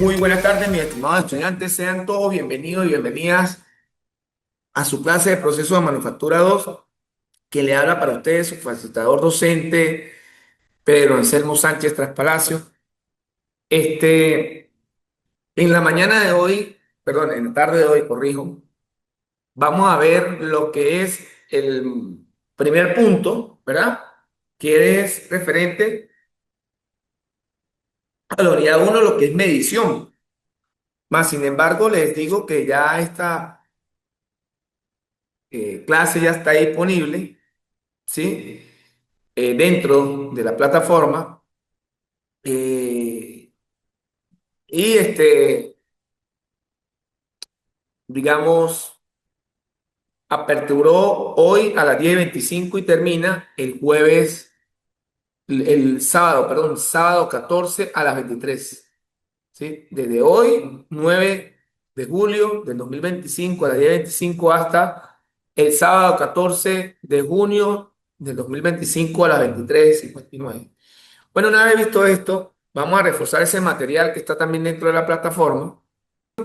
Muy buenas tardes, mis estimados estudiantes. Sean todos bienvenidos y bienvenidas a su clase de proceso de manufactura 2, que le habla para ustedes su facilitador docente Pedro Anselmo Sánchez Traspalacio. Este, en la mañana de hoy, perdón, en la tarde de hoy, corrijo, vamos a ver lo que es el primer punto, ¿verdad? Que es referente a la unidad uno, lo que es medición. Más sin embargo, les digo que ya esta clase ya está disponible, ¿sí? Dentro de la plataforma, eh, y digamos, aperturó hoy a las 10:25 y termina el jueves, el sábado, perdón, sábado 14 a las 23. ¿Sí? Desde hoy, 9 de julio del 2025 a las 10:25 hasta el sábado 14 de junio del 2025 a las 23:59. Bueno, una vez visto esto, vamos a reforzar ese material que está también dentro de la plataforma,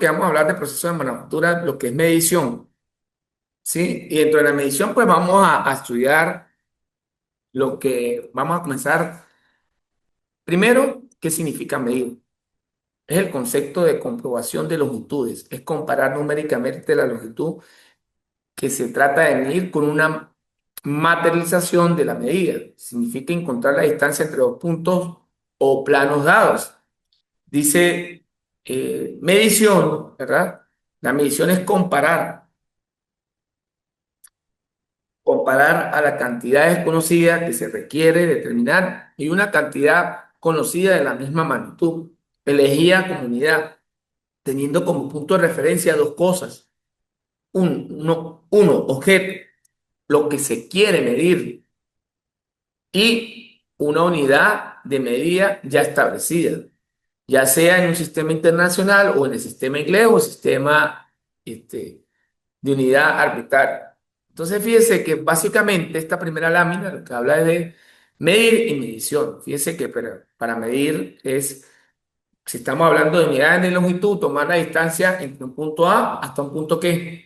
que vamos a hablar de proceso de manufactura, lo que es medición, ¿sí? Y dentro de la medición, pues vamos a estudiar lo que vamos a comenzar. Primero, ¿qué significa medir? Es el concepto de comprobación de longitudes, es comparar numéricamente la longitud que se trata de medir con una materialización de la medida. Significa encontrar la distancia entre dos puntos o planos dados. Dice medición, ¿verdad? La medición es comparar a la cantidad desconocida que se requiere determinar y una cantidad conocida de la misma magnitud, elegida como unidad, teniendo como punto de referencia dos cosas. Uno, objeto, lo que se quiere medir, y una unidad de medida ya establecida, ya sea en un sistema internacional o en el sistema inglés o el sistema de unidad arbitraria. Entonces, fíjese que básicamente esta primera lámina lo que habla es de medir y medición. Fíjese que para medir es, si estamos hablando de unidades de longitud, tomar la distancia entre un punto A hasta un punto ¿qué?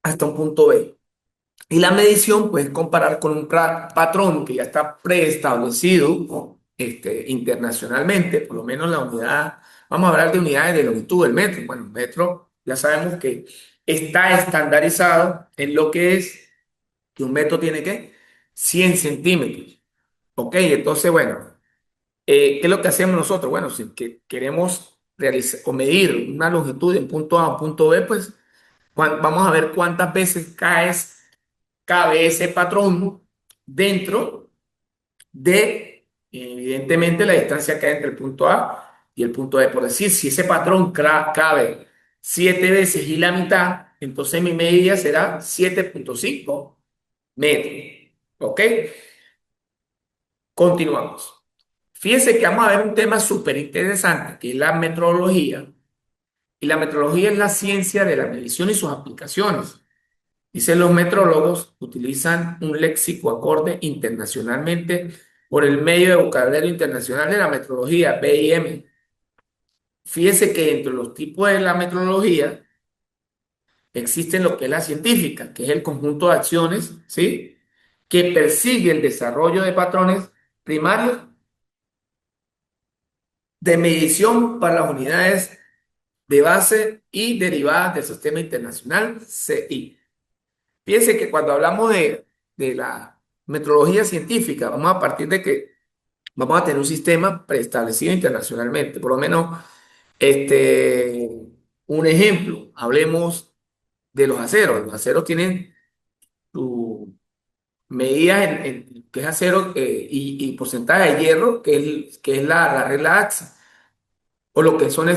Hasta un punto B. Y la medición, pues, comparar con un patrón que ya está preestablecido, ¿no? Internacionalmente, por lo menos la unidad, vamos a hablar de unidades de longitud del metro. Bueno, el metro ya sabemos que está estandarizado en lo que es que un metro tiene que 100 centímetros. Ok, entonces, bueno, ¿qué es lo que hacemos nosotros? Bueno, si queremos realizar o medir una longitud de un punto A a un punto B, pues vamos a ver cuántas veces cabe ese patrón dentro de, evidentemente, la distancia que hay entre el punto A y el punto B. Por decir, si ese patrón cabe 7 veces y la mitad, entonces mi medida será 7,5 metros. ¿Ok? Continuamos. Fíjense que vamos a ver un tema súper interesante, que es la metrología. Y la metrología es la ciencia de la medición y sus aplicaciones. Dice, los metrólogos utilizan un léxico acorde internacionalmente por el medio de vocabulario internacional de la metrología, BIM. Fíjese que entre los tipos de la metrología existen lo que es la científica, que es el conjunto de acciones, ¿sí? Que persigue el desarrollo de patrones primarios de medición para las unidades de base y derivadas del Sistema Internacional, CI. Fíjense que cuando hablamos de la metrología científica, vamos a partir de que vamos a tener un sistema preestablecido internacionalmente. Por lo menos, este, un ejemplo, hablemos de los aceros. Los aceros tienen sus medidas que es acero, y porcentaje de hierro, que es la regla AXA, o lo que son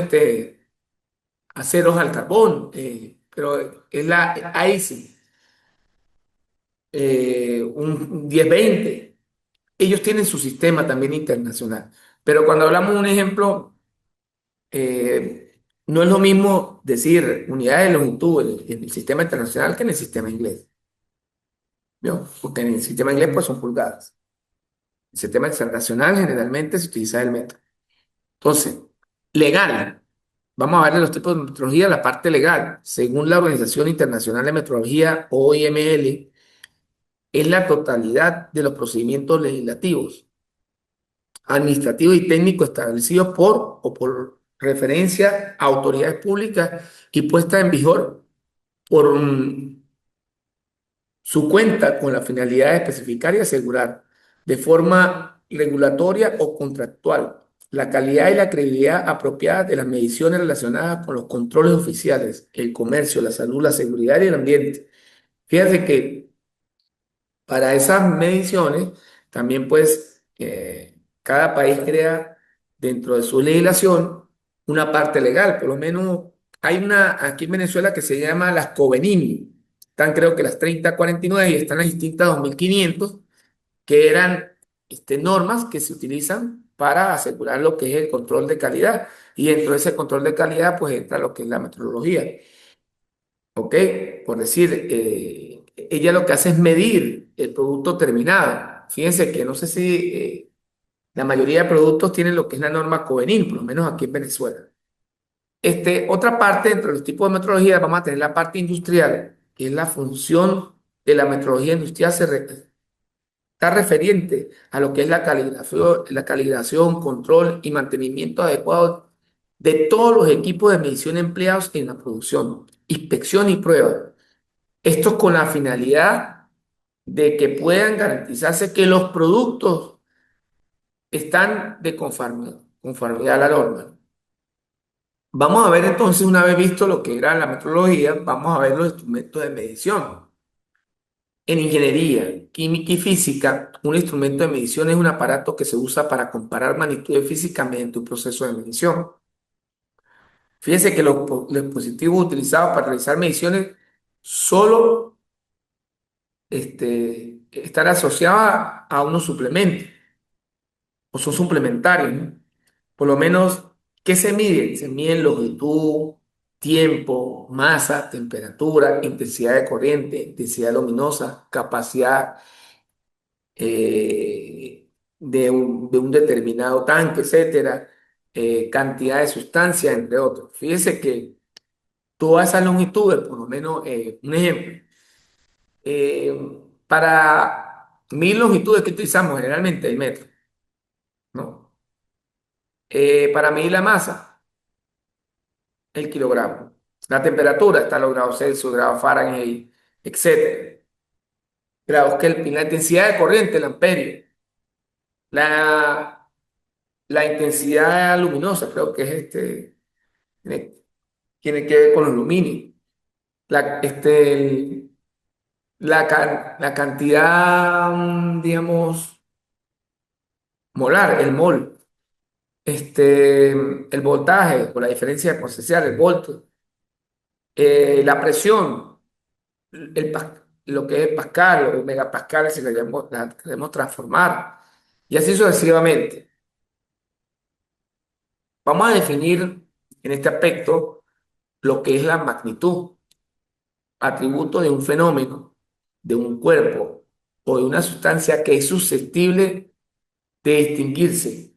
aceros al carbón, pero es la AISI, un 10-20. Ellos tienen su sistema también internacional. Pero cuando hablamos de un ejemplo, no es lo mismo decir unidades de longitud en el sistema internacional que en el sistema inglés, ¿no? Porque en el sistema inglés pues son pulgadas. El sistema internacional generalmente se utiliza el metro. Entonces, legal. Vamos a ver de los tipos de metrología, la parte legal. Según la Organización Internacional de Metrología, OIML, es la totalidad de los procedimientos legislativos, administrativos y técnicos establecidos por o por referencia a autoridades públicas y puesta en vigor por su cuenta con la finalidad de especificar y asegurar de forma regulatoria o contractual la calidad y la credibilidad apropiada de las mediciones relacionadas con los controles oficiales, el comercio, la salud, la seguridad y el ambiente. Fíjense que para esas mediciones también pues cada país crea dentro de su legislación una parte legal, por lo menos hay una aquí en Venezuela que se llama las COVENIM, están creo que las 3049 y están las distintas 2500 que eran normas que se utilizan para asegurar lo que es el control de calidad y dentro de ese control de calidad pues entra lo que es la metrología. ¿Ok? Por decir, ella lo que hace es medir el producto terminado. Fíjense que no sé si la mayoría de productos tienen lo que es la norma Covenil, por lo menos aquí en Venezuela. Otra parte, entre los tipos de metrología, vamos a tener la parte industrial, que es la función de la metrología industrial, está referente a lo que es la calibración, control y mantenimiento adecuado de todos los equipos de medición empleados en la producción, inspección y prueba. Esto con la finalidad de que puedan garantizarse que los productos están de conformidad a la norma. Vamos a ver entonces, una vez visto lo que era la metrología, vamos a ver los instrumentos de medición. En ingeniería, química y física, un instrumento de medición es un aparato que se usa para comparar magnitudes físicas mediante un proceso de medición. Fíjense que los dispositivos utilizados para realizar mediciones solo están asociados a unos suplementos o son suplementarios, ¿no? Por lo menos, ¿qué se mide? Se mide longitud, tiempo, masa, temperatura, intensidad de corriente, intensidad luminosa, capacidad de un determinado tanque, etcétera, cantidad de sustancia, entre otros. Fíjese que todas esas longitudes, por lo menos, un ejemplo, para 1000 longitudes que utilizamos generalmente el metro, ¿no? Para medir la masa, el kilogramo. La temperatura está los grados Celsius, grados Fahrenheit, etcétera. Grados Kelvin, la intensidad de corriente, el amperio. La intensidad luminosa, creo que es tiene, tiene que ver con los lumini. La cantidad, digamos, molar, el mol. El voltaje, o la diferencia potencial, el voltio. La presión, lo que es Pascal o megapascal, si la queremos transformar, y así sucesivamente. Vamos a definir en este aspecto lo que es la magnitud, atributo de un fenómeno, de un cuerpo o de una sustancia que es susceptible de distinguirse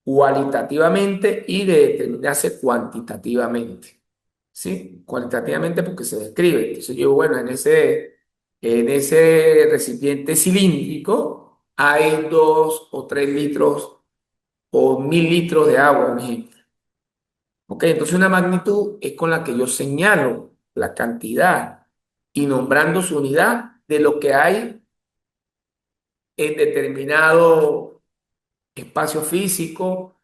cualitativamente y de determinarse cuantitativamente. ¿Sí? Cualitativamente porque se describe. Entonces yo, bueno, en ese recipiente cilíndrico hay 2 o 3 litros o 1000 litros de agua, un ejemplo. ¿Ok? Entonces una magnitud es con la que yo señalo la cantidad y nombrando su unidad de lo que hay en determinado espacio físico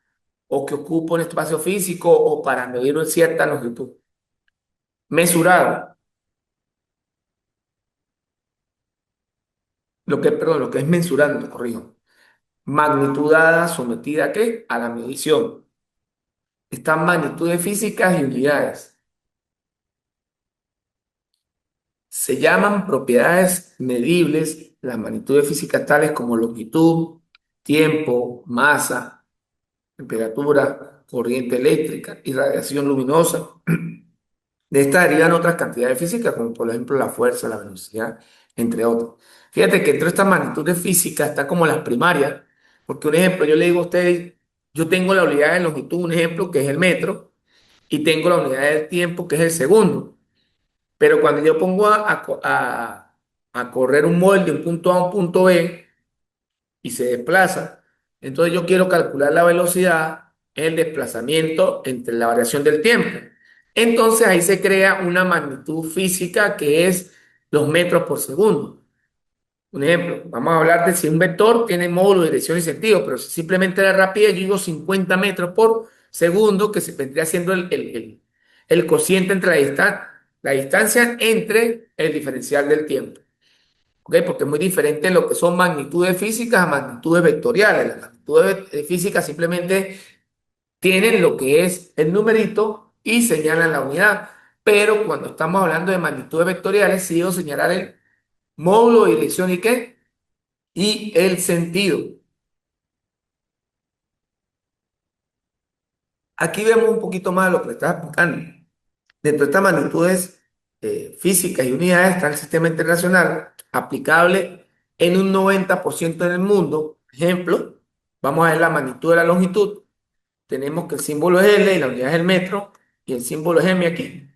o que ocupa un espacio físico o para medir una cierta longitud. Mesurado, perdón, lo que es mensurando, corrijo. Magnitud dada sometida ¿a qué? A la medición. Están magnitudes físicas y unidades. Se llaman propiedades medibles las magnitudes físicas tales como longitud, tiempo, masa, temperatura, corriente eléctrica y radiación luminosa. De esta derivan otras cantidades físicas, como por ejemplo la fuerza, la velocidad, entre otros. Fíjate que entre estas magnitudes físicas está como las primarias, porque un ejemplo, yo le digo a usted. yo tengo la unidad de longitud, un ejemplo, que es el metro, y tengo la unidad del tiempo, que es el segundo. Pero cuando yo pongo a correr un molde de un punto A a un punto B y se desplaza, entonces yo quiero calcular la velocidad, el desplazamiento entre la variación del tiempo. Entonces ahí se crea una magnitud física que es los metros por segundo. Un ejemplo, vamos a hablar de si un vector tiene módulo, dirección y sentido, pero si simplemente la rapidez, yo digo 50 metros por segundo, que se vendría siendo el cociente entre la distancia entre el diferencial del tiempo. ¿Ok? Porque es muy diferente en lo que son magnitudes físicas a magnitudes vectoriales. Las magnitudes físicas simplemente tienen lo que es el numerito y señalan la unidad. Pero cuando estamos hablando de magnitudes vectoriales, sí debo señalar el módulo, dirección y qué y el sentido. Aquí vemos un poquito más de lo que le estaba explicando. Dentro de estas magnitudes físicas y unidades está el sistema internacional aplicable en un 90% en el mundo. Ejemplo, vamos a ver la magnitud de la longitud. Tenemos que el símbolo es L y la unidad es el metro y el símbolo es M aquí.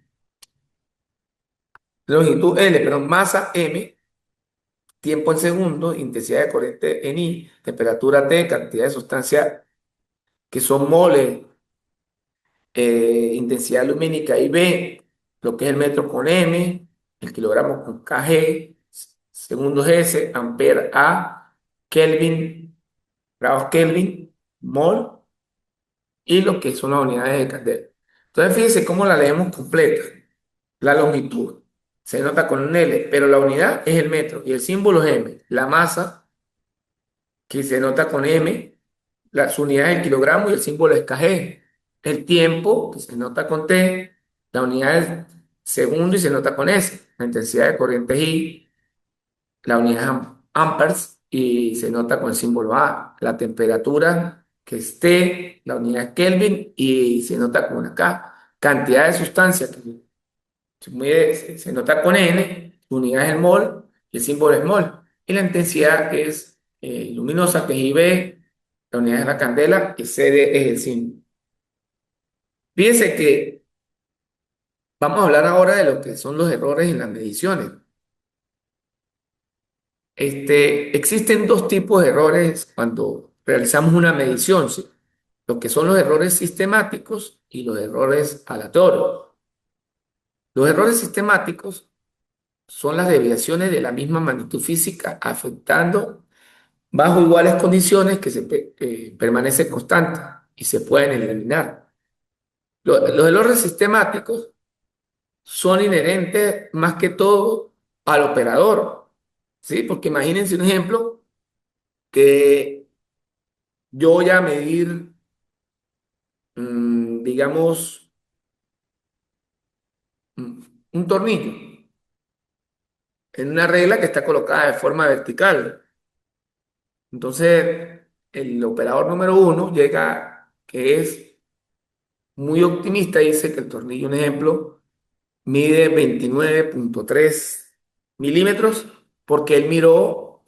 Longitud L, pero masa M, tiempo en segundos, intensidad de corriente en I, temperatura T, cantidad de sustancia que son moles, intensidad lumínica I-B, lo que es el metro con M, el kilogramo con kg, segundos S, ampere A, Kelvin, grados Kelvin, mol, y lo que son las unidades de candela. Entonces, fíjense cómo la leemos completa. La longitud se nota con un L, pero la unidad es el metro y el símbolo es M. La masa, que se nota con M, las unidades del kilogramo y el símbolo es kg. El tiempo, que se nota con T, la unidad es segundo y se nota con S. La intensidad de corriente es I, la unidad es amperes y se nota con el símbolo A. La temperatura, que es T, la unidad es Kelvin y se nota con una K. Cantidad de sustancia, que se nota con N, su unidad es el mol y el símbolo es mol. Y la intensidad es luminosa, que es IB, la unidad es la candela y CD es el símbolo. Fíjense que vamos a hablar ahora de lo que son los errores en las mediciones. Existen dos tipos de errores cuando realizamos una medición, ¿sí? Lo que son los errores sistemáticos y los errores aleatorios. Los errores sistemáticos son las desviaciones de la misma magnitud física afectando bajo iguales condiciones que permanecen constantes y se pueden eliminar. Los errores sistemáticos son inherentes más que todo al operador, ¿sí? Porque imagínense un ejemplo que yo voy a medir, digamos, mm, un tornillo en una regla que está colocada de forma vertical. Entonces, el operador número uno llega, que es muy optimista, dice que el tornillo, un ejemplo, mide 29,3 milímetros porque él miró,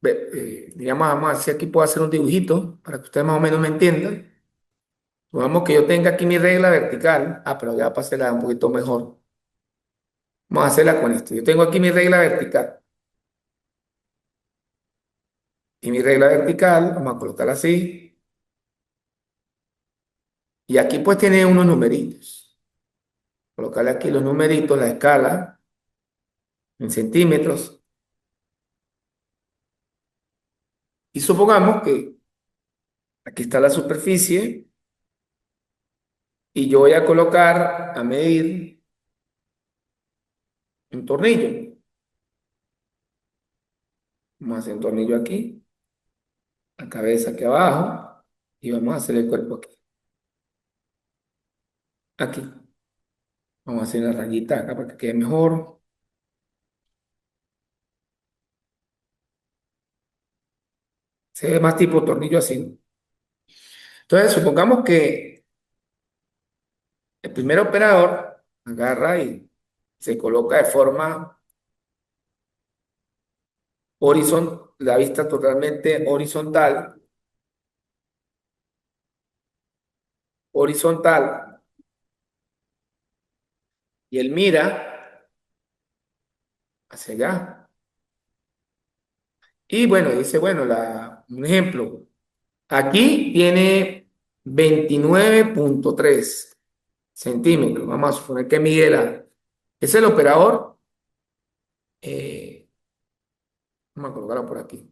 digamos, vamos a ver si aquí puedo hacer un dibujito para que ustedes más o menos me entiendan. Supongamos que yo tenga aquí mi regla vertical. Ah, pero ya para hacerla un poquito mejor. Vamos a hacerla con esto. Yo tengo aquí mi regla vertical. Y mi regla vertical, vamos a colocarla así. Y aquí pues tiene unos numeritos. Colocarle aquí los numeritos, la escala en centímetros. Y supongamos que aquí está la superficie y yo voy a colocar a medir un tornillo. Vamos a hacer un tornillo aquí, la cabeza aquí abajo y vamos a hacer el cuerpo aquí. Aquí. Vamos a hacer la rayita acá para que quede mejor. Se ve más tipo tornillo así. Entonces, supongamos que el primer operador agarra y se coloca de forma horizontal, la vista totalmente horizontal horizontal y él mira hacia allá. Y bueno, dice, bueno, un ejemplo, aquí tiene 29,3 centímetros. Vamos a suponer que mide es el operador. eh, Vamos a colocarlo por aquí.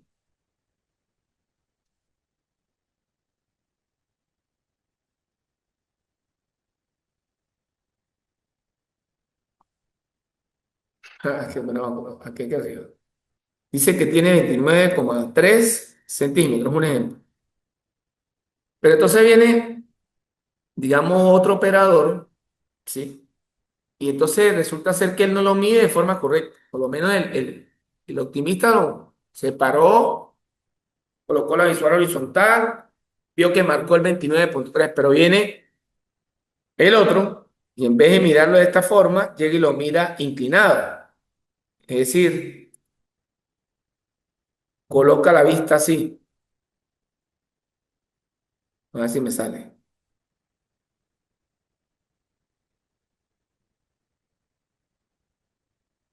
Aquí, bueno, aquí arriba. Dice que tiene 29,3 centímetros, un ejemplo. Pero entonces viene, digamos, otro operador, ¿sí? Y entonces resulta ser que él no lo mide de forma correcta. Por lo menos el optimista lo separó, colocó la visual horizontal, vio que marcó el 29,3, pero viene el otro y en vez de mirarlo de esta forma, llega y lo mira inclinado. Es decir, coloca la vista así. A ver si me sale.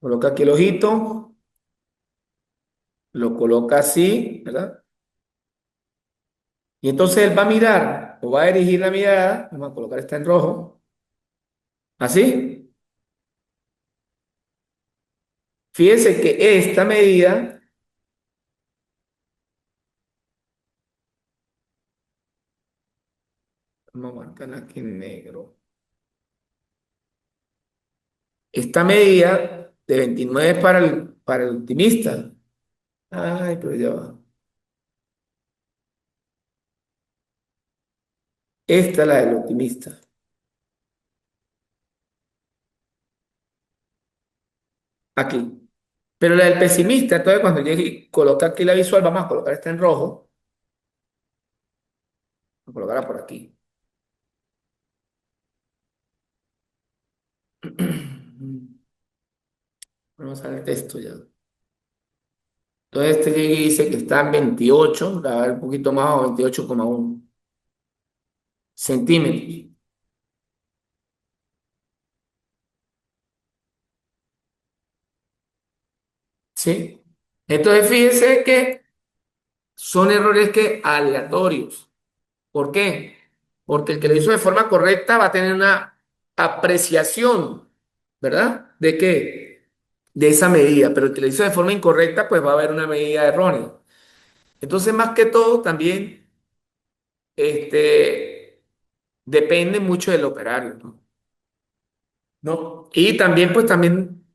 Coloca aquí el ojito, lo coloca así, ¿verdad? Y entonces él va a mirar o va a dirigir la mirada, vamos a colocar esta en rojo, así. Fíjense que esta medida, vamos a marcarla aquí en negro, esta medida de 29 para el optimista. Ay, pero ya va. Esta es la del optimista, aquí. Pero la del pesimista, entonces cuando llegue y coloca aquí la visual, vamos a colocar esta en rojo, vamos a colocarla por aquí. Vamos a ver el texto ya. Entonces este llega y dice que está en 28, a ver un poquito más, o 28,1 centímetros. ¿Sí? Entonces fíjense que son errores que aleatorios. ¿Por qué? Porque el que lo hizo de forma correcta va a tener una apreciación, ¿verdad? ¿De qué? De esa medida, pero el que lo hizo de forma incorrecta, pues va a haber una medida errónea. Entonces, más que todo, también depende mucho del operario, ¿no? ¿No? Y también, pues también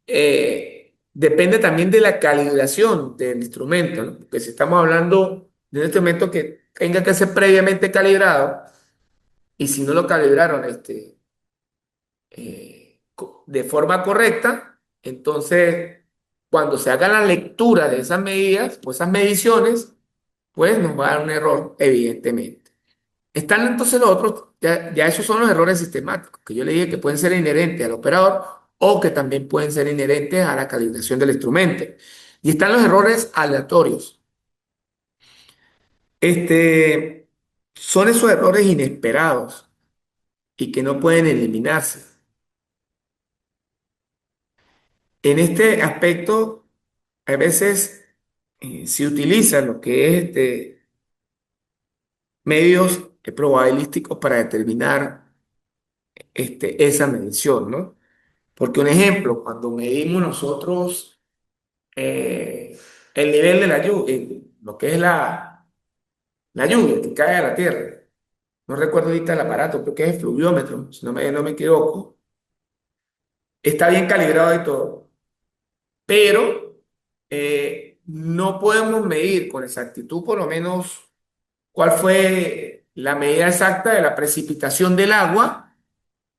depende también de la calibración del instrumento, ¿no? Porque si estamos hablando de un instrumento que tenga que ser previamente calibrado, y si no lo calibraron de forma correcta, entonces cuando se haga la lectura de esas medidas o esas mediciones, pues nos va a dar un error, evidentemente. Están entonces los otros, ya esos son los errores sistemáticos, que yo le dije que pueden ser inherentes al operador o que también pueden ser inherentes a la calibración del instrumento. Y están los errores aleatorios. Este, Son esos errores inesperados y que no pueden eliminarse. En este aspecto, a veces se utilizan lo que es medios probabilísticos para determinar esa medición, ¿no? Porque un ejemplo, cuando medimos nosotros el nivel de la lluvia, lo que es la lluvia que cae a la tierra, no recuerdo ahorita el aparato, creo que es el fluviómetro, si no me equivoco, está bien calibrado y todo, pero no podemos medir con exactitud por lo menos cuál fue la medida exacta de la precipitación del agua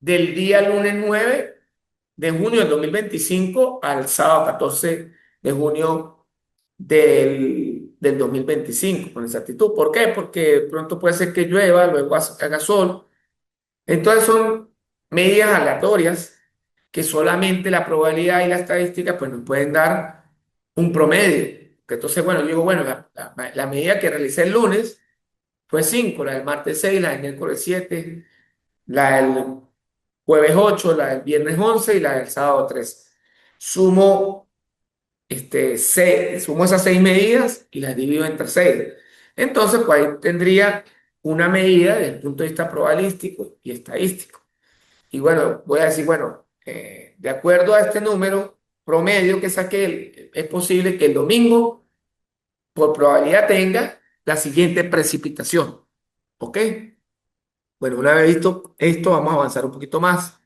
del día lunes 9 de junio del 2025 al sábado 14 de junio del 2025 con exactitud. ¿Por qué? Porque de pronto puede ser que llueva, luego haga sol. Entonces son medidas aleatorias que solamente la probabilidad y la estadística pues nos pueden dar un promedio. Que entonces, bueno, yo digo, bueno, la medida que realicé el lunes fue 5, la del martes 6, la del miércoles 7, la del jueves 8, la del viernes 11 y la del sábado 13. Sumo, sumo esas 6 medidas y las divido entre 6. Entonces, pues ahí tendría una medida desde el punto de vista probabilístico y estadístico. Y bueno, voy a decir, bueno, de acuerdo a este número promedio que saqué, es posible que el domingo, por probabilidad, tenga la siguiente precipitación. ¿Ok? Bueno, una vez visto esto, vamos a avanzar un poquito más.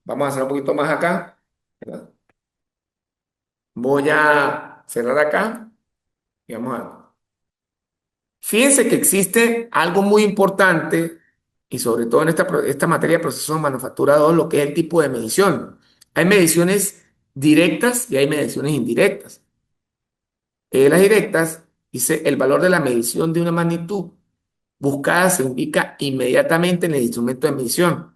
Vamos a hacer un poquito más acá, ¿verdad? Voy a cerrar acá y vamos a... Fíjense que existe algo muy importante y sobre todo en esta materia de procesos de manufactura 2, lo que es el tipo de medición. Hay mediciones directas y hay mediciones indirectas. Las directas dice el valor de la medición de una magnitud buscada se indica inmediatamente en el instrumento de medición.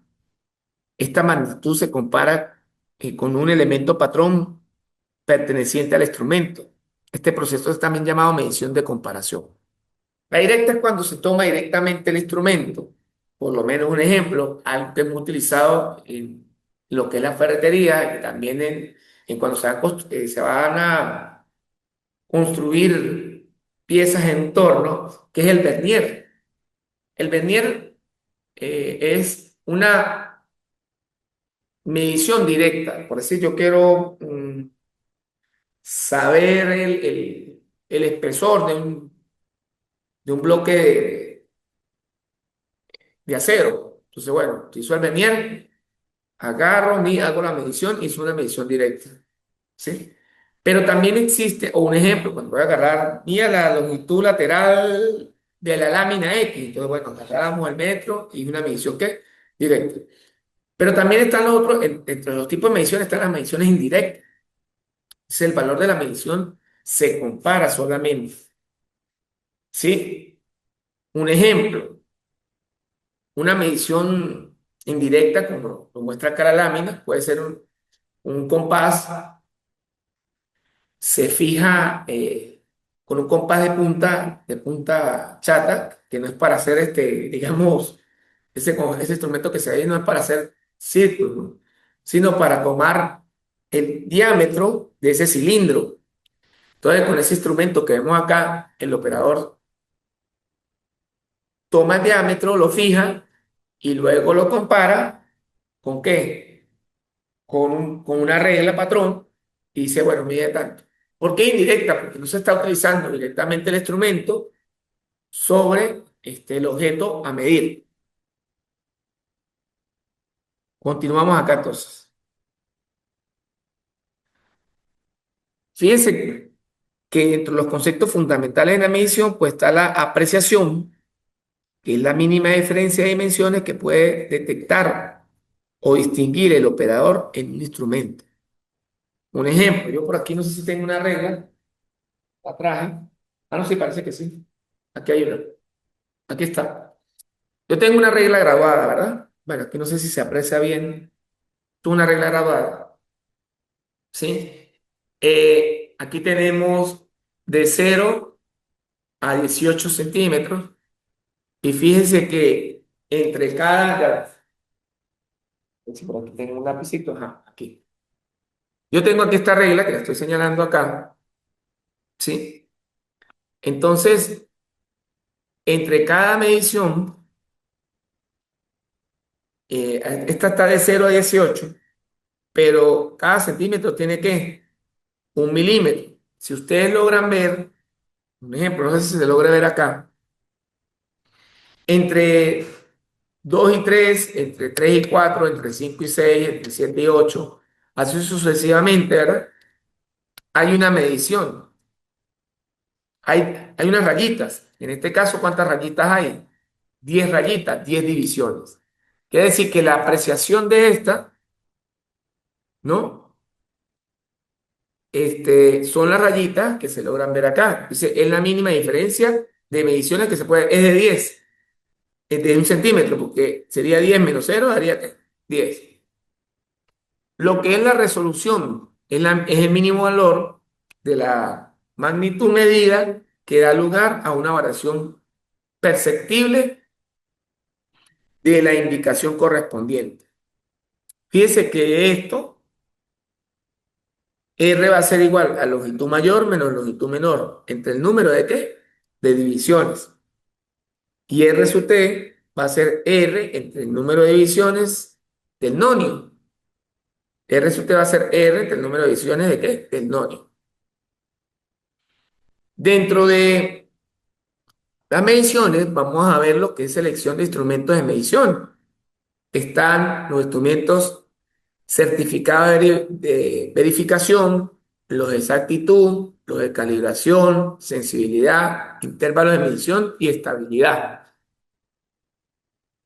Esta magnitud se compara con un elemento patrón perteneciente al instrumento. Este proceso es también llamado medición de comparación. La directa es cuando se toma directamente el instrumento. Por lo menos un ejemplo, algo que hemos utilizado en lo que es la ferretería y también en cuando se van a construir piezas en torno, que es el vernier. El vernier es una medición directa. Por decir, yo quiero saber el espesor de un bloque de acero. Entonces, bueno, utilizo el vernier, agarro, hago la medición y es una medición directa. ¿Sí? Pero también existe, o un ejemplo, cuando voy a agarrar, mira la longitud lateral de la lámina X. Entonces, bueno, agarramos el metro y una medición que directa. Pero también están los otros, entre los tipos de mediciones están las mediciones indirectas. Es el valor de la medición se compara solamente. ¿Sí? Un ejemplo, una medición indirecta, como lo muestra acá la lámina, puede ser un compás, se fija con un compás de punta chata, que no es para hacer digamos, ese instrumento que se ve ahí no es para hacer círculos, ¿no? Sino para tomar el diámetro de ese cilindro. Entonces, con ese instrumento que vemos acá, el operador toma el diámetro, lo fija y luego lo compara ¿con qué? Con una regla patrón y dice, bueno, mide tanto. ¿Por qué indirecta? Porque no se está utilizando directamente el instrumento sobre el objeto a medir. Continuamos acá entonces. Fíjense que entre los conceptos fundamentales de la medición pues está la apreciación, que es la mínima diferencia de dimensiones que puede detectar o distinguir el operador en un instrumento. Un ejemplo, yo por aquí no sé si tengo una regla, la traje. Ah, no, sí, parece que sí. Aquí hay una. Aquí está. Yo tengo una regla graduada, ¿verdad? Bueno, aquí no sé si se aprecia bien. Tú una regla graduada, ¿sí? Aquí tenemos de 0 a 18 centímetros. Y fíjense que entre cada... Si por aquí tengo un lapicito, ajá, aquí. Yo tengo aquí esta regla que la estoy señalando acá, ¿sí? Entonces, entre cada medición, esta está de 0 a 18, pero cada centímetro tiene que 1 milímetro. Si ustedes logran ver, un ejemplo, no sé si se logra ver acá, entre 2 y 3, entre 3 y 4, entre 5 y 6, entre 7 y 8, así sucesivamente, ¿verdad? Hay una medición, hay unas rayitas. En este caso, ¿cuántas rayitas hay? 10 rayitas, 10 divisiones. Quiere decir que la apreciación de esta, ¿no? Son las rayitas que se logran ver acá. Dice, es la mínima diferencia de mediciones que se puede, es de 10, es de 1 centímetro, porque sería 10 menos 0, daría ¿qué? 10. Lo que es la resolución es el mínimo valor de la magnitud medida que da lugar a una variación perceptible de la indicación correspondiente. Fíjese que esto, R va a ser igual a longitud mayor menos longitud menor entre el número de qué? De divisiones. Y R sub T va a ser R entre el número de divisiones del nonio. R sub T va a ser R entre el número de divisiones de qué? Del nonio. Dentro de las mediciones vamos a ver lo que es selección de instrumentos de medición. Están los instrumentos certificados de verificación, los de exactitud, los de calibración, sensibilidad, intervalos de medición y estabilidad.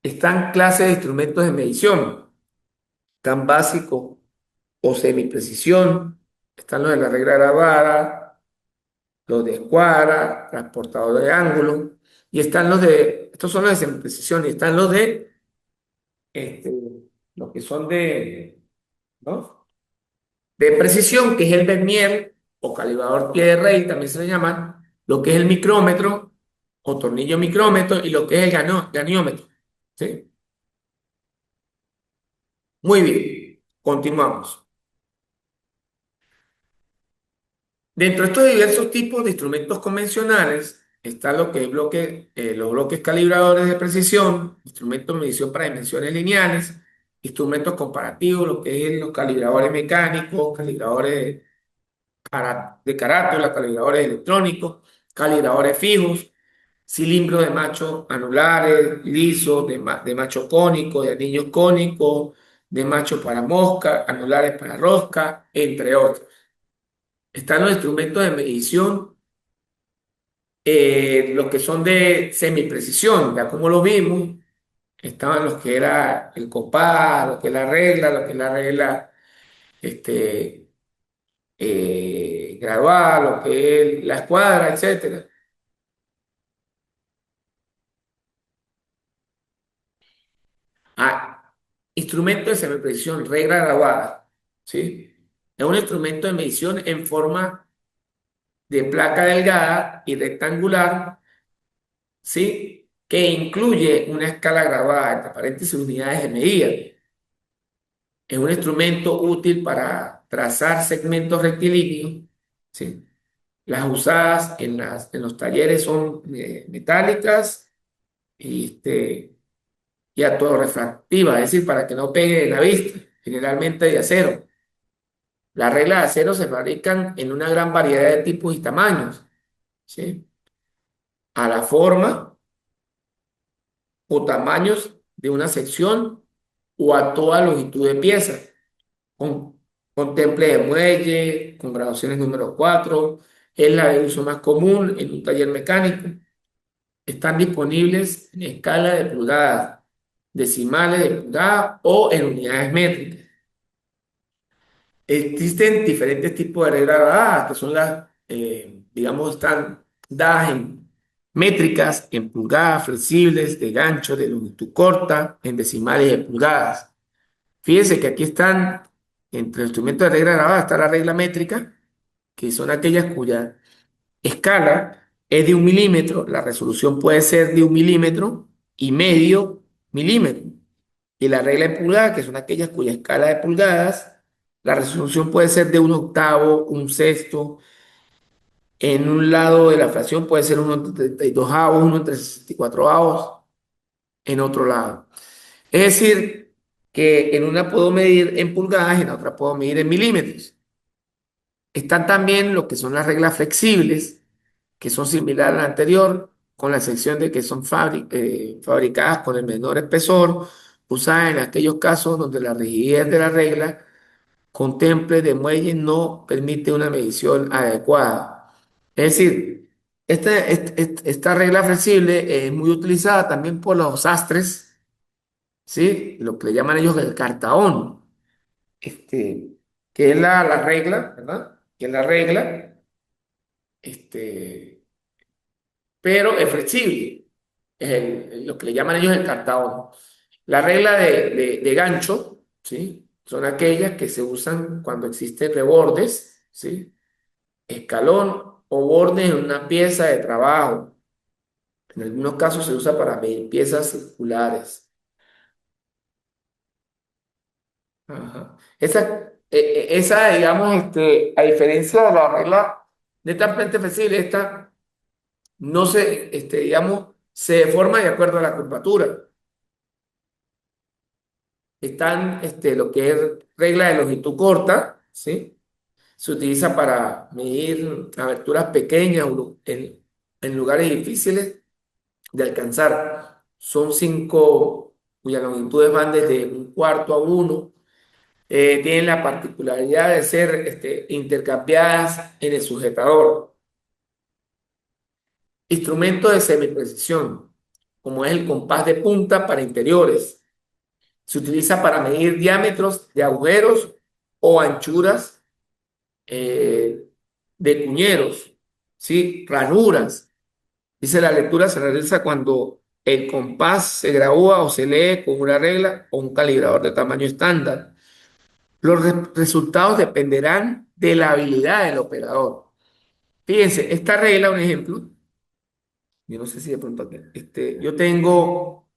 Están clases de instrumentos de medición, tan básicos o semiprecisión, están los de la regla grabada, los de escuadra, transportador de ángulo, y están estos son los de semiprecisión, y están los de, este, los que son ¿no? De precisión, que es el vernier o calibrador pie de rey, también se le llama, lo que es el micrómetro o tornillo micrómetro y lo que es el ganiómetro. ¿Sí? Muy bien, continuamos. Dentro de estos diversos tipos de instrumentos convencionales está lo que es los bloques calibradores de precisión, instrumentos de medición para dimensiones lineales, instrumentos comparativos, lo que es los calibradores mecánicos, calibradores de carátula, calibradores electrónicos, calibradores fijos, cilindros de macho anulares, lisos, de macho cónico, de anillos cónicos, de macho para mosca, anulares para rosca, entre otros. Están los instrumentos de medición, los que son de semiprecisión, ya como lo vimos, estaban los que era el compás, lo que es la regla, lo que es la regla este, gradual, lo que es la escuadra, etcétera. Ah, instrumento de semiprecisión, regla graduada, ¿sí? Es un instrumento de medición en forma de placa delgada y rectangular, ¿sí? Que incluye una escala graduada, entre paréntesis, unidades de medida. Es un instrumento útil para trazar segmentos rectilíneos, ¿sí? Las usadas en los talleres son metálicas y autorrefractivas, es decir, para que no pegue en la vista, generalmente de acero. Las reglas de acero se fabrican en una gran variedad de tipos y tamaños, ¿sí? A la forma o tamaños de una sección o a toda longitud de pieza, con, con temple de muelle, con graduaciones número 4, es la de uso más común en un taller mecánico. Están disponibles en escala de pulgadas, decimales de pulgadas o en unidades métricas. Existen diferentes tipos de reglas dadas, que son digamos, están dadas en métricas, en pulgadas flexibles, de gancho, de longitud corta, en decimales de pulgadas. Fíjense que aquí están, entre los instrumentos de regla grabada, está la regla métrica, que son aquellas cuya escala es de 1 milímetro, la resolución puede ser de 1,5 milímetros. Y la regla en pulgadas, que son aquellas cuya escala de pulgadas, la resolución puede ser de 1 octavo, 1 sexto. En un lado de la fracción puede ser 1 entre 32 avos, 1 entre 64 avos, en otro lado. Es decir, que en una puedo medir en pulgadas y en la otra puedo medir en milímetros. Están también lo que son las reglas flexibles, que son similares a la anterior, con la excepción de que son fabricadas con el menor espesor, usadas en aquellos casos donde la rigidez de la regla contemple de muelle no permite una medición adecuada. Es decir, esta regla flexible es muy utilizada también por los sastres, ¿sí? Lo que le llaman ellos el cartaón, que es la regla, ¿verdad? Que es la regla, este, pero es flexible. Es lo que le llaman ellos el cartaón. La regla de gancho, ¿sí? Son aquellas que se usan cuando existen rebordes, ¿sí? Escalón o bordes en una pieza de trabajo. En algunos casos se usa para medir piezas circulares. Ajá. Esa, digamos, a diferencia de la regla netamente flexible, esta no se, digamos, se deforma de acuerdo a la curvatura. Están, lo que es regla de longitud corta, ¿sí? Se utiliza para medir aberturas pequeñas en lugares difíciles de alcanzar. Son cinco cuyas longitudes van desde un cuarto a uno. Tienen la particularidad de ser intercambiadas en el sujetador. Instrumento de semiprecisión, como es el compás de punta para interiores. Se utiliza para medir diámetros de agujeros o anchuras de cuñeros, ¿sí? Ranuras. Dice la lectura se realiza cuando el compás se gradúa o se lee con una regla o un calibrador de tamaño estándar. Los resultados dependerán de la habilidad del operador. Fíjense, esta regla, un ejemplo, yo no sé si de pronto aquí, yo tengo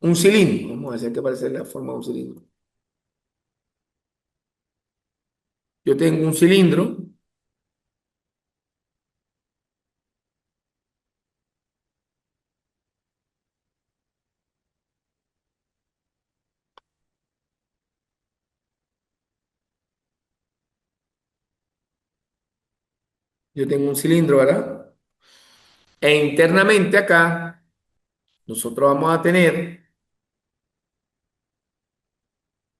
un cilindro, vamos a hacer que parece la forma de un cilindro. Yo tengo un cilindro, ¿verdad? E internamente acá, nosotros vamos a tener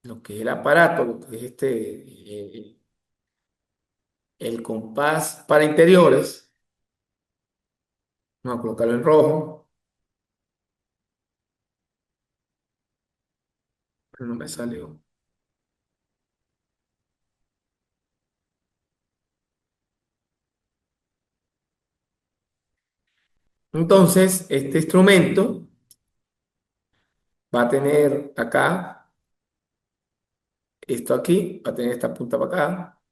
lo que es el aparato, lo que es el compás para interiores. Vamos a colocarlo en rojo, pero no me salió. Entonces, este instrumento va a tener acá, esto aquí, va a tener esta punta para acá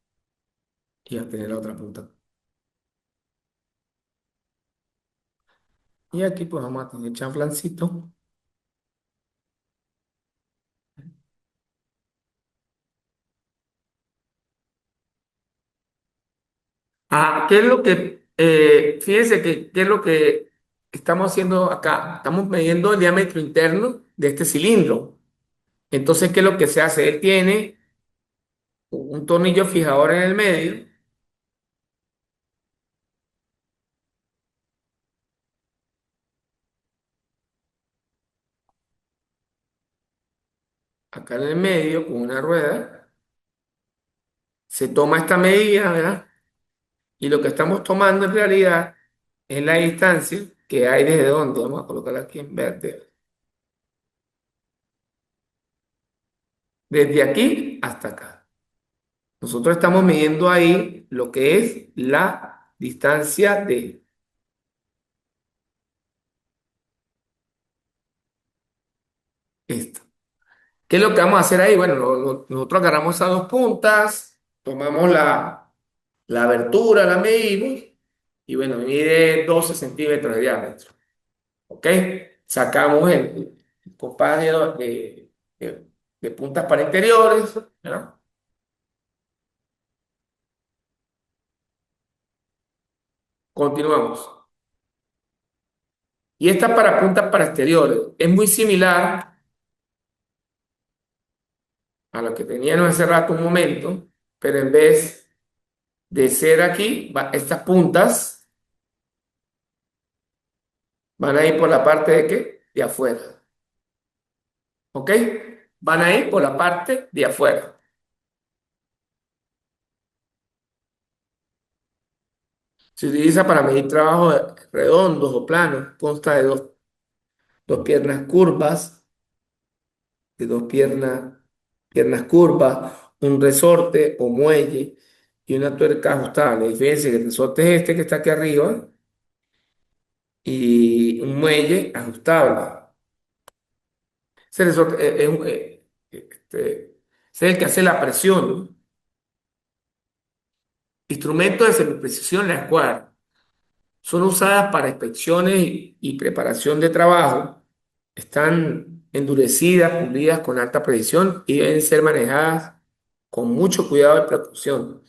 y va a tener la otra punta. Y aquí pues vamos a tener chanflancito. Ah, ¿qué es lo que, fíjense que, qué es lo que estamos haciendo acá? Estamos midiendo el diámetro interno de este cilindro. Entonces, ¿qué es lo que se hace? Él tiene un tornillo fijador en el medio, acá en el medio, con una rueda. Se toma esta medida, ¿verdad? Y lo que estamos tomando en realidad es la distancia que hay desde donde, vamos a colocarla aquí en verde, desde aquí hasta acá. Nosotros estamos midiendo ahí lo que es la distancia de esto. ¿Qué es lo que vamos a hacer ahí? Bueno, nosotros agarramos esas dos puntas, tomamos la abertura, la medimos y bueno, mide 12 centímetros de diámetro. ¿Ok? Sacamos el compás de puntas para interiores, ¿no? Continuamos. Y esta para puntas para exteriores es muy similar a lo que teníamos hace rato un momento, pero en vez de ser aquí, estas puntas van a ir por la parte de qué? De afuera. ¿Ok? Van a ir por la parte de afuera. Se utiliza para medir trabajos redondos o planos. Consta de dos piernas curvas, de dos piernas curvas, un resorte o muelle y una tuerca ajustable. Fíjense que el resorte es este que está aquí arriba y un muelle ajustable. Ese resorte es el que hace la presión, ¿no? Instrumentos de semiprecisión, la escuadra. Son usadas para inspecciones y preparación de trabajo. Están endurecidas, pulidas con alta precisión y deben ser manejadas con mucho cuidado y precaución.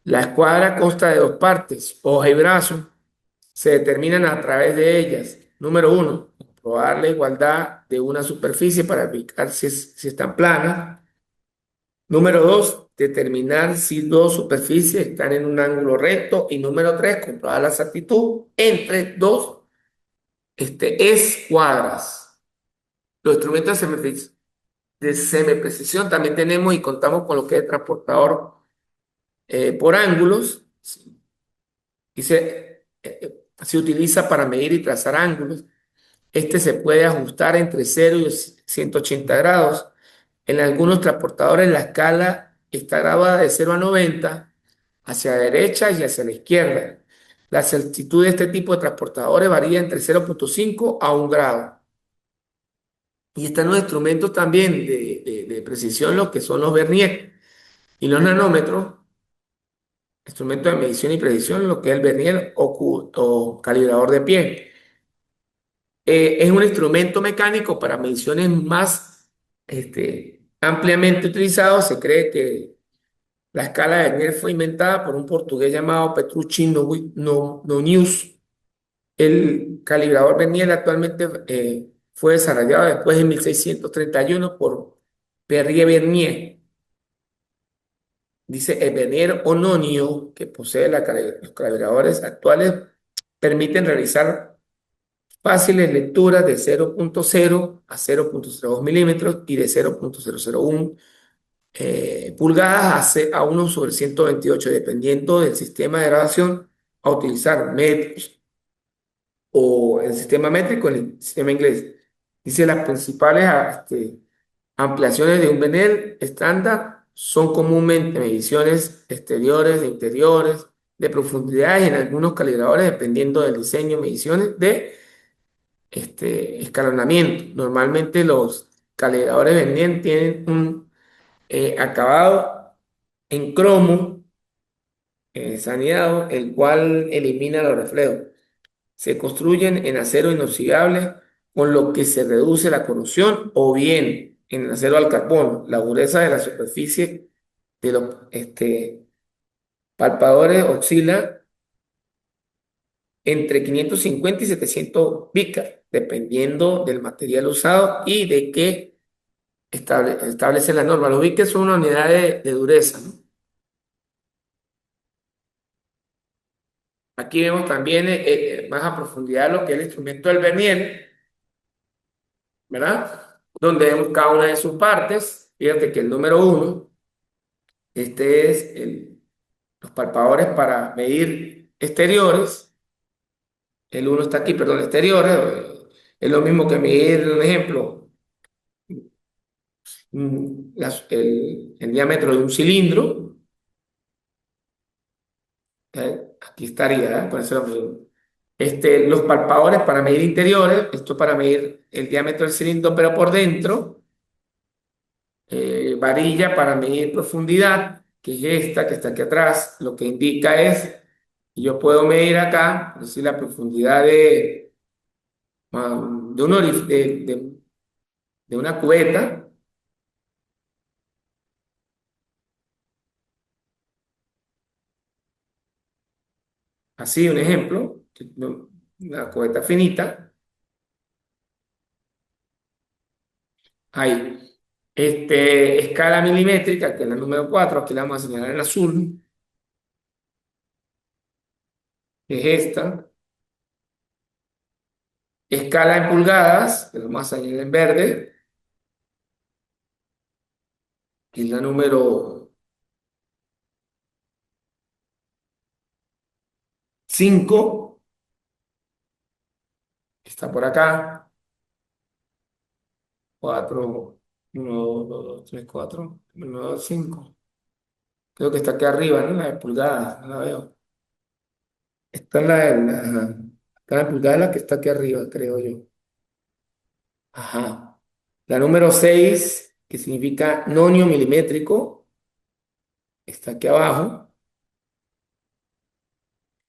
La escuadra consta de dos partes, hoja y brazo. Se determinan a través de ellas. Número uno, comprobar la igualdad de una superficie para verificar si están planas. Número dos, determinar si dos superficies están en un ángulo recto. Y número tres, comprobar la exactitud entre dos escuadras. Los instrumentos de semiprecisión también tenemos y contamos con lo que es transportador por ángulos. Y se utiliza para medir y trazar ángulos. Este se puede ajustar entre 0 y 180 grados. En algunos transportadores la escala está grabada de 0 a 90 hacia la derecha y hacia la izquierda. La altitud de este tipo de transportadores varía entre 0,5 a 1 grado. Y están los instrumentos también de precisión, lo que son los vernier y los nanómetros, instrumentos de medición y precisión, lo que es el vernier o calibrador de pie. Es un instrumento mecánico para mediciones más ampliamente utilizado. Se cree que la escala de Vernier fue inventada por un portugués llamado Petrucci Nonius. El calibrador Vernier actualmente fue desarrollado después de 1631 por Pierre Vernier. Dice el Vernier Ononio, que posee los calibradores actuales, permiten realizar fáciles lecturas de 0,0 a 0,02 milímetros y de 0,001 pulgadas a 1 sobre 128, dependiendo del sistema de grabación a utilizar, metros o el sistema métrico en el sistema inglés. Dice las principales ampliaciones de un Benel estándar son comúnmente mediciones exteriores, de interiores, de profundidad y en algunos calibradores, dependiendo del diseño, mediciones de escalonamiento. Normalmente los calibradores Vernier tienen un acabado en cromo saneado, el cual elimina los reflejos. Se construyen en acero inoxidable, con lo que se reduce la corrosión, o bien en acero al carbono. La dureza de la superficie de los palpadores oscila entre 550 y 700 picas, dependiendo del material usado y de qué establece la norma. Los Vickers son una unidad de dureza, ¿no? Aquí vemos también más a profundidad lo que es el instrumento del Vernier, ¿verdad? Donde vemos cada una de sus partes. Fíjate que el número uno, este es los palpadores para medir exteriores. El uno está aquí, perdón, exteriores. Es lo mismo que medir, un ejemplo, el diámetro de un cilindro. Aquí estaría, ¿eh? Por eso lo mismo. Los palpadores para medir interiores, esto para medir el diámetro del cilindro, pero por dentro. Varilla para medir profundidad, que es esta que está aquí atrás. Lo que indica es que yo puedo medir acá, es decir, la profundidad de, un de una cubeta. Así, un ejemplo, una cubeta finita. Ahí. Escala milimétrica, que es la número 4, aquí la vamos a señalar en azul, que es esta. Escala en pulgadas, que la vamos a señalar en verde, que es la número 5, que está por acá. 4, 1, 2, 3, 4, 1, 2, 5. Creo que está aquí arriba, ¿no? La de pulgadas, no la veo. Está está la pulgada la que está aquí arriba, creo yo. Ajá. La número 6, que significa nonio milimétrico, está aquí abajo.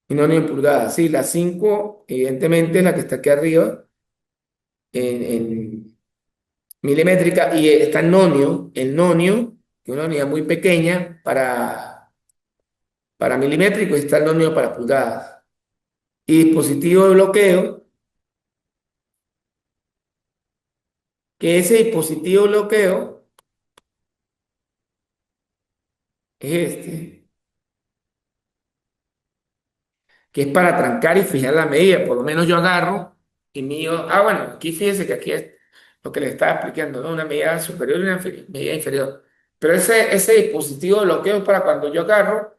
Y nonio en pulgadas. Sí, la 5, evidentemente, es la que está aquí arriba, en, milimétrica, y está el nonio, que es una unidad muy pequeña para milimétrico, y está el nonio para pulgadas. Y dispositivo de bloqueo, que ese dispositivo de bloqueo es este, que es para trancar y fijar la medida. Por lo menos yo agarro y mido. Ah, bueno, aquí fíjese que aquí es lo que le estaba explicando, ¿no? Una medida superior y una medida inferior. Pero ese dispositivo de bloqueo es para cuando yo agarro,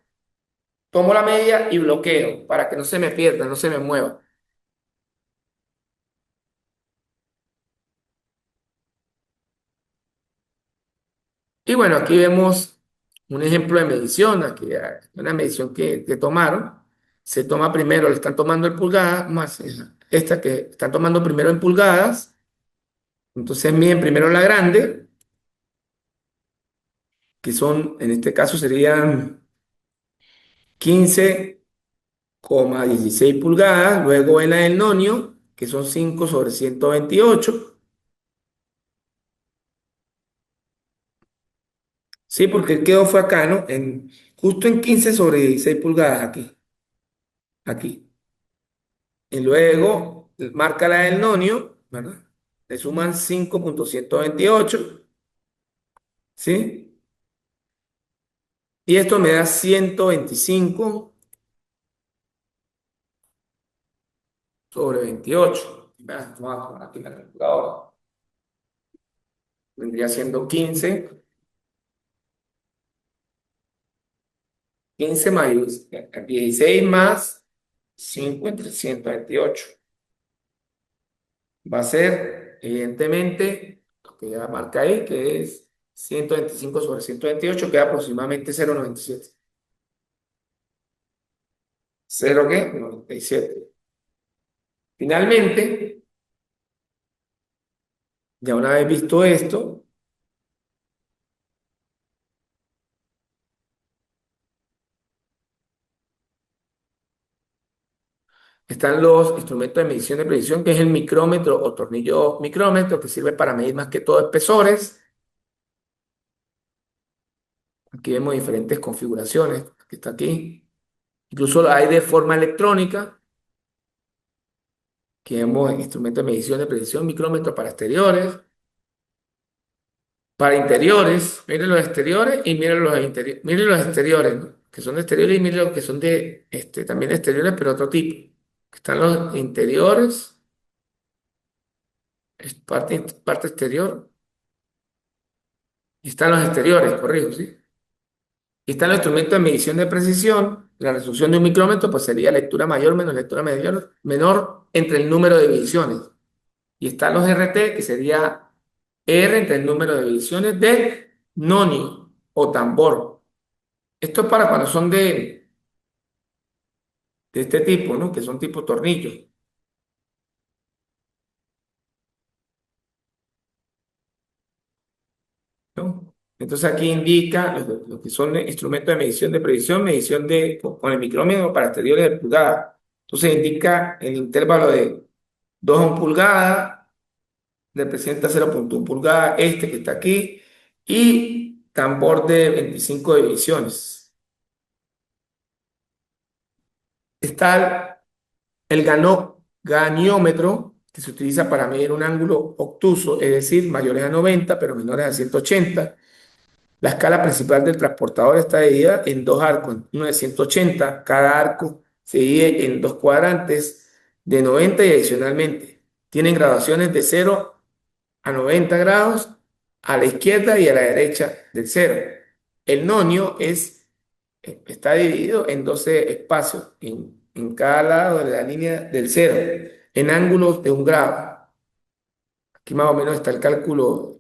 tomo la media y bloqueo, para que no se me pierda, no se me mueva. Y bueno, aquí vemos un ejemplo de medición, aquí hay una medición que tomaron. Se toma primero, le están tomando el pulgada, más esta que están tomando primero en pulgadas. Entonces miden primero la grande, que son, en este caso serían 15,16 pulgadas. Luego en la del nonio, que son 5/128. Sí, porque el quedó fue acá, ¿no? Justo en 15/16 pulgadas aquí, aquí. Y luego marca la del nonio, ¿verdad? Le suman 5,128, ¿sí? Y esto me da 125/28. Vamos a tomar aquí la calculadora. Vendría siendo 15 más 16 más 5 entre 128. Va a ser, evidentemente, lo que ya marca ahí, que es 125/128, que es aproximadamente 0,97. ¿Cero qué? 97. Finalmente, ya una vez visto esto, están los instrumentos de medición de precisión, que es el micrómetro o tornillo micrómetro, que sirve para medir más que todo espesores. Aquí vemos diferentes configuraciones, que está aquí. Incluso hay de forma electrónica, que vemos instrumentos de medición de precisión, micrómetro para exteriores, para interiores. Miren los exteriores y miren los interiores. Miren los exteriores, ¿no? Que son de exteriores, y miren los que son de también de exteriores, pero otro tipo. Están los interiores, es parte exterior, y están los exteriores, corrijo, ¿sí? Y están los instrumentos de medición de precisión. La resolución de un micrómetro pues sería lectura mayor menos lectura menor entre el número de divisiones. Y están los RT, que sería R entre el número de divisiones del nonio o tambor. Esto es para cuando son de este tipo, ¿no? Que son tipo tornillos, ¿no? Entonces aquí indica lo que son instrumentos de medición de previsión, medición con el micrómetro para exteriores de pulgada. Entonces indica el intervalo de 2 a 1 pulgada, representa 0,1 pulgada, este que está aquí, y tambor de 25 divisiones. Está ganiómetro, que se utiliza para medir un ángulo obtuso, es decir, mayores a 90 pero menores a 180. La escala principal del transportador está dividida en dos arcos, uno de 180. Cada arco se divide en dos cuadrantes de 90, y adicionalmente tienen graduaciones de 0 a 90 grados a la izquierda y a la derecha del cero. El nonio está dividido en 12 espacios en cada lado de la línea del cero, en ángulos de 1 grado. Aquí más o menos está el cálculo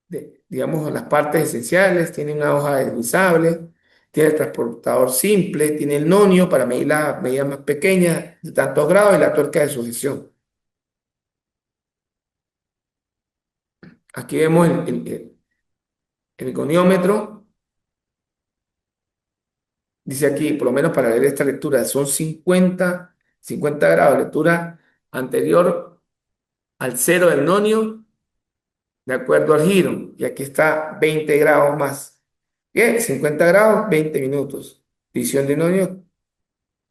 de, digamos, las partes esenciales. Tiene una hoja deslizable, tiene el transportador simple, tiene el nonio para medir las medidas más pequeñas de tantos grados y la tuerca de sujeción. Aquí vemos el goniómetro. Dice aquí, por lo menos para leer esta lectura, son 50 grados, lectura anterior al cero del nonio, de acuerdo al giro. Y aquí está 20 grados más. Bien, 50 grados, 20 minutos. División de nonio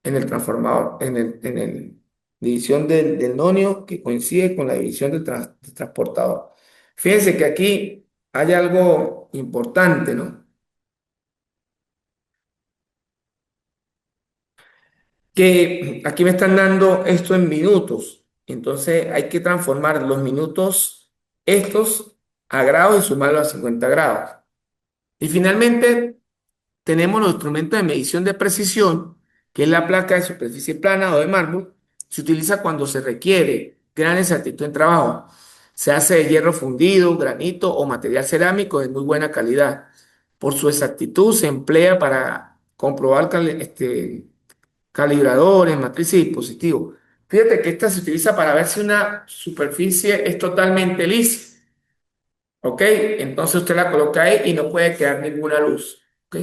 en el transformador, en el división del nonio que coincide con la división del transportador. Fíjense que aquí hay algo importante, ¿no? Que aquí me están dando esto en minutos. Entonces hay que transformar los minutos estos a grados y sumarlos a 50 grados. Y finalmente tenemos los instrumentos de medición de precisión, que es la placa de superficie plana o de mármol. Se utiliza cuando se requiere gran exactitud en trabajo. Se hace de hierro fundido, granito o material cerámico de muy buena calidad. Por su exactitud se emplea para comprobar calibradores, matrices y dispositivos. Fíjate que esta se utiliza para ver si una superficie es totalmente lisa. ¿Ok? Entonces usted la coloca ahí y no puede quedar ninguna luz. ¿Ok?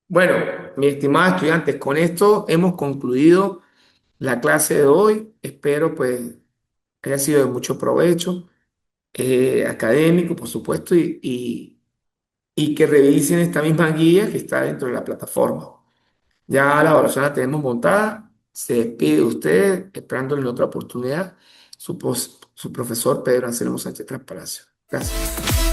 Bueno, mis estimados estudiantes, con esto hemos concluido la clase de hoy. Espero pues haya sido de mucho provecho, académico, por supuesto, y que revisen esta misma guía que está dentro de la plataforma. Ya la evaluación la tenemos montada. Se despide de usted, esperándole en otra oportunidad, su profesor Pedro Anselmo Sánchez Palacio. Gracias.